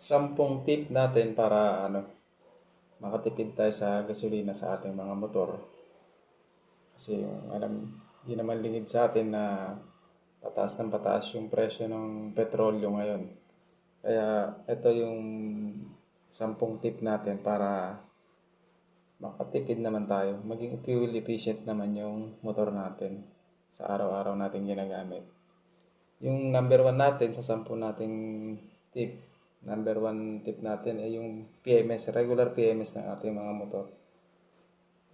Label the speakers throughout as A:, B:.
A: Sampung tip natin para makatipid tayo sa gasolina sa ating mga motor. Kasi di naman lingid sa atin na pataas ng pataas yung presyo ng petrolyo ngayon. Kaya ito yung sampung tip natin para makatipid naman tayo. Maging fuel efficient naman yung motor natin sa araw-araw natin ginagamit. Yung number one natin sa sampu nating tip, number one tip natin ay yung PMS, regular PMS ng ating mga motor.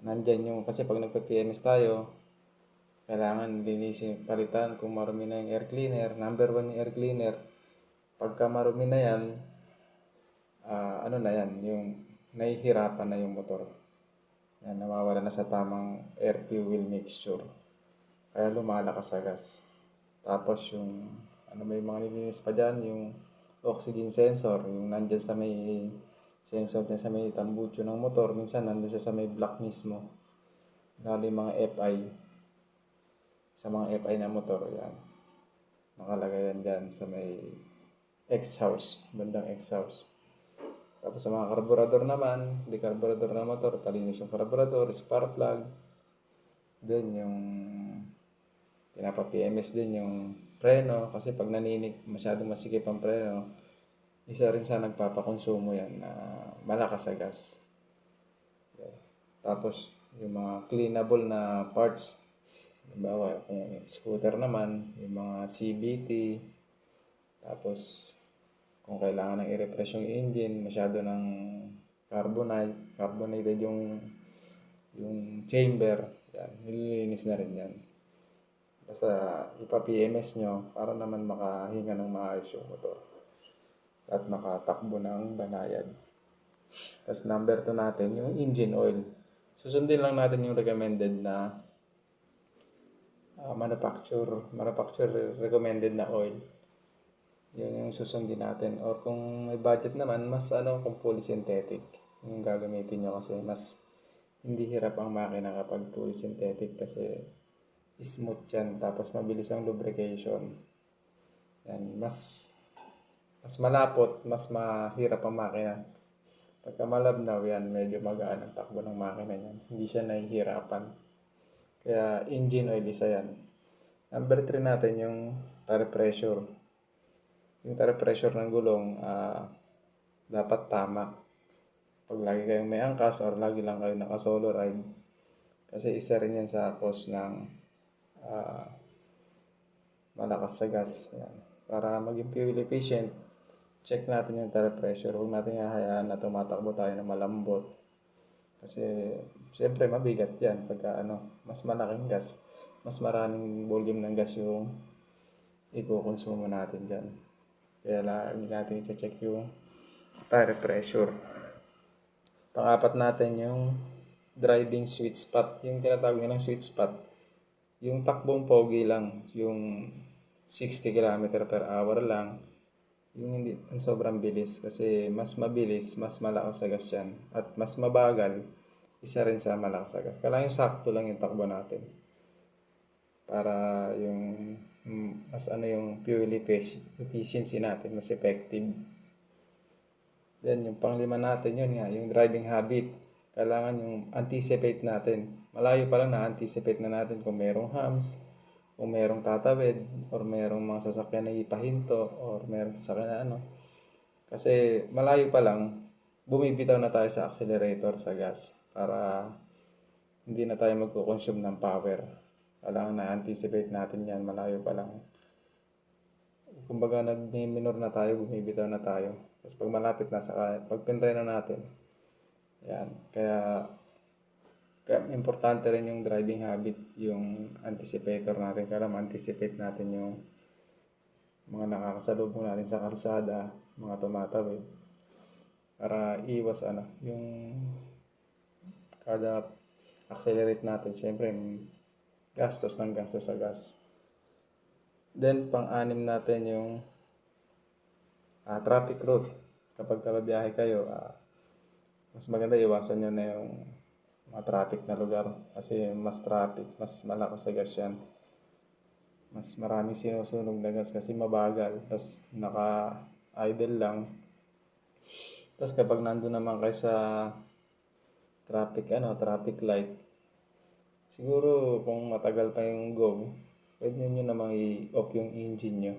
A: Nandyan yung, kasi pag nagpa-PMS tayo, kailangan linisin, palitan kung marumi na yung air cleaner. Number one yung air cleaner. Pagka marumi na yan, yung nahihirapan na yung motor. Yan, nawawala na sa tamang air fuel mixture. Kaya lumalakas sa gas. Tapos yung, may mga nilinis pa dyan, yung oxygen sensor, yung nandyan sa may sensor niya sa may tambucho ng motor, minsan nandun siya sa may block mismo. Lalo yung mga FI, sa mga FI na motor, yan. Nakalagay yan dyan sa may exhaust, bandang exhaust. Tapos sa mga karburador naman, hindi karburador na motor, palinis yung karburador, spark plug. Then yung pinapa-PMS din yung preno kasi pag naninig masyadong masikip ang preno, isa rin sa nagpapakonsumo yan na malakas sa gas. Tapos yung mga cleanable na parts, halimbawa kung scooter naman, yung mga CVT, tapos kung kailangan ng i-refresh yung engine, masyado ng carbonated yung chamber, yan, nililinis na rin yan. Basta ipa-PMS nyo para naman makahinga ng maayos yung motor at makatakbo ng banayad. Tapos number 2 natin, yung engine oil. Susundin lang natin yung recommended na manufacturer recommended na oil. Yun yung susundin natin. Or kung may budget naman, mas kung fully synthetic yung gagamitin nyo kasi mas hindi hirap ang makina kapag fully synthetic kasi smooth yan. Tapos mabilis ang lubrication. Yan, mas malapot, mas mahirap ang makina. Pagka malabnaw yan, medyo magaan ang takbo ng makina niyan. Hindi siya nahihirapan. Kaya engine oil isa yan. Number 3 natin yung tire pressure. Yung tire pressure ng gulong dapat tama. Pag lagi kayong may angkas or lagi lang kayo naka-solo ride. Kasi isa rin yan sa cause ng malakas sa gas. Yan. Para maging fuel efficient, check natin yung tire pressure. Huwag natin hahayaan na tumatakbo tayo na malambot. Kasi, siyempre, mabigat yan pagka mas malaking gas. Mas maraming volume ng gas yung ikukonsumo natin dyan. Kaya lagi natin i-check yung tire pressure. Pang-apat natin yung driving sweet spot. Yung tinatawag ng sweet spot. Yung takbong pogi lang. Yung 60 km per hour lang. Yung hindi ang sobrang bilis kasi mas mabilis, mas malakas sa gas yan. At mas mabagal, isa rin sa malakas sa gas. Kailangan yung sakto lang yung takbo natin. Para yung yung fuel efficiency natin, mas effective. Then yung panglima natin yun nga, yung driving habit. Kailangan yung anticipate natin. Malayo pa lang na-anticipate na natin kung merong hams, kung merong tatawid, or merong mga sasakyan na ipahinto, or merong sasakyan na Kasi malayo pa lang, bumibitaw na tayo sa accelerator sa gas para hindi na tayo magko-consume ng power. Kailangan na-anticipate natin yan, malayo pa lang. Kumbaga nag-minor na tayo, bumibitaw na tayo. Tapos pag malapit na pag pinreno natin, yan. Kaya importante rin yung driving habit, yung anticipator natin. Kaya ma-anticipate natin yung mga nakakasalubong natin sa kalsada, mga tumatawid. Para iwas yung kada accelerate natin, syempre gastos sa gas. Then, pang-anim natin yung traffic route. Kapag biyahe kayo, mas maganda iwasan nyo na yung mga traffic na lugar. Kasi mas traffic, mas malakas sa gas yan. Mas maraming sinusunog na gas kasi mabagal. Tapos naka-idle lang. Tapos kapag nandun naman kayo sa traffic light, siguro kung matagal pa yung go, pwede nyo namang i-off yung engine nyo.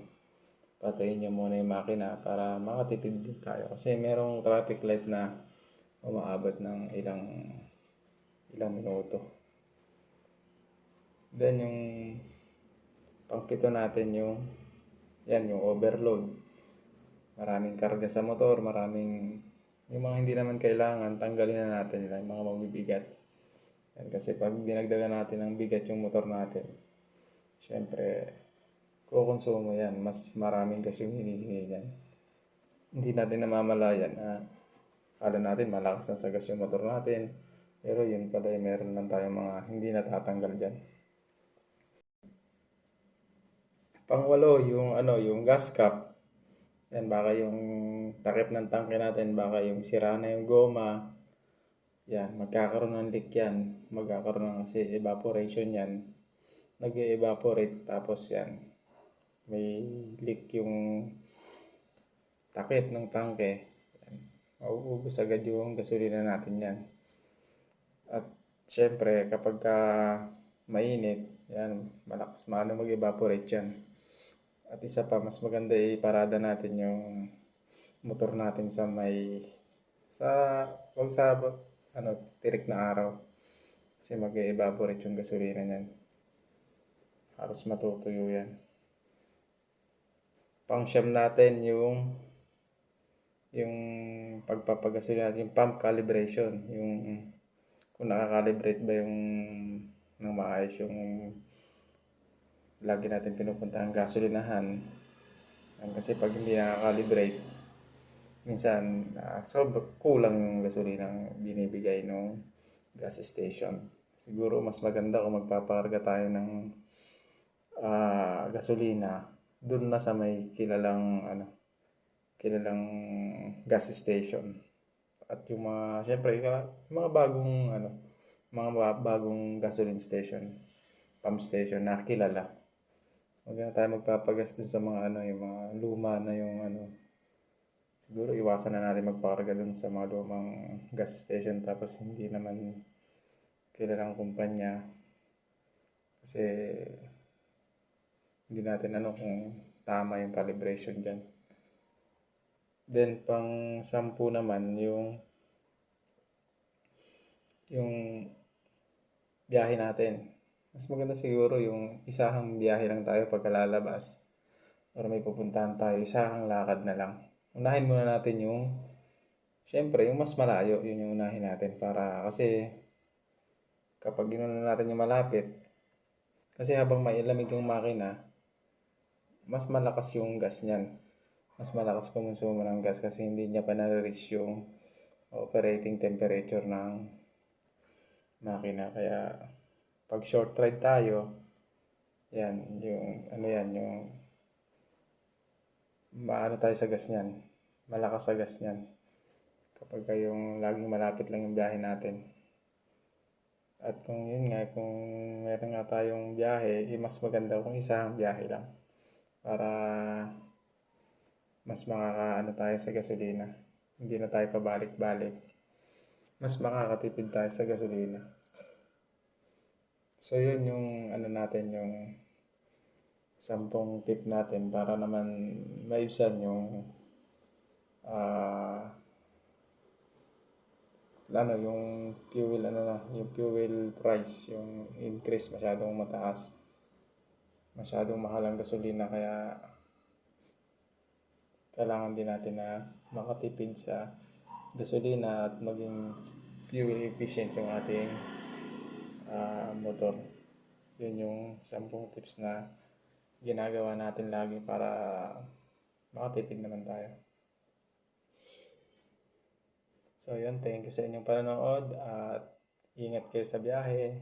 A: Patayin nyo muna yung makina para makatipid din tayo. Kasi merong traffic light na umaabot ng ilang minuto. Then yung pangpito natin yung overload. Maraming karga sa motor, yung mga hindi naman kailangan, tanggalin na natin yung mga mabibigat. Yan, kasi pag dinagdagan natin ng bigat yung motor natin, syempre, kukonsumo yan. Mas maraming gas yung hinihingi yan. Hindi natin namamalayan na akala natin malakas na sa gas yung motor natin. Pero yun pala, meron lang tayong mga hindi natatanggal dyan. Pangwalo, yung gas cap. Yan, baka yung takip ng tangke natin, baka yung sira na yung goma. Yan, magkakaroon ng leak yan. Magkakaroon ng kasi evaporation yan. Nag-evaporate, tapos yan, may leak yung takip ng tangke. Yan, mauubos agad yung gasolina natin yan. At syempre, kapag mainit, yan, malakas mag-evaporate yan. At isa pa, mas maganda iparada natin yung motor natin wag sa, tirik na araw. Kasi mag-evaporate yung gasolina niyan. Halos matutuyo yan. Pang-siyam natin yung pagpapagasolina natin, yung pump calibration. Yung kung nakakalibrate ba yung ng maayos yung lagi natin pinupuntahan gasolinahan. Kasi pag hindi nakakalibrate, minsan kulang yung gasolina binibigay ng gas station. Siguro mas maganda kung magpapakarga tayo ng gasolina dun na sa may kilalang gas station. At yung syempre, yung mga bagong gasoline station, pump station na kilala. Huwag na tayo magpapagas dun sa yung mga luma na siguro iwasan na natin magpakarga dun sa mga lumang gas station tapos hindi naman kilalang kumpanya. Kasi hindi natin kung tama yung calibration dyan. Then pang 10 naman yung biyahe natin. Mas maganda siguro yung isahang biyahe lang tayo pagkalalabas. Or may pupuntahan tayo, isahang lakad na lang. Unahin muna natin syempre yung mas malayo, yun yung unahin natin kasi kapag ginuna natin yung malapit, kasi habang mailamig yung makina, mas malakas yung gas niyan. Mas malakas kumonsumo ng gas kasi hindi niya pa na-reach yung operating temperature ng makina. Kaya pag short ride tayo, yan, yung maano tayo sa gas niyan. Malakas sa gas niyan. Kapag yung laging malapit lang yung biyahe natin. At kung meron nga tayong biyahe, mas maganda kung isang biyahe lang. Para mas makakaano tayo sa gasolina. Hindi na tayo pabalik-balik. Mas makakatipid tayo sa gasolina. So yun yung natin, yung 10 tip natin para naman maibsan yung yung fuel price, yung increase masyadong mataas. Masyadong mahal ang gasolina kaya kailangan din natin na makatipid sa gasolina at maging fuel efficient yung ating motor. Yun yung 10 tips na ginagawa natin lagi para makatipid naman tayo. So yun, thank you sa inyong panonood at ingat kayo sa biyahe.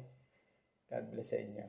A: God bless sa inyo.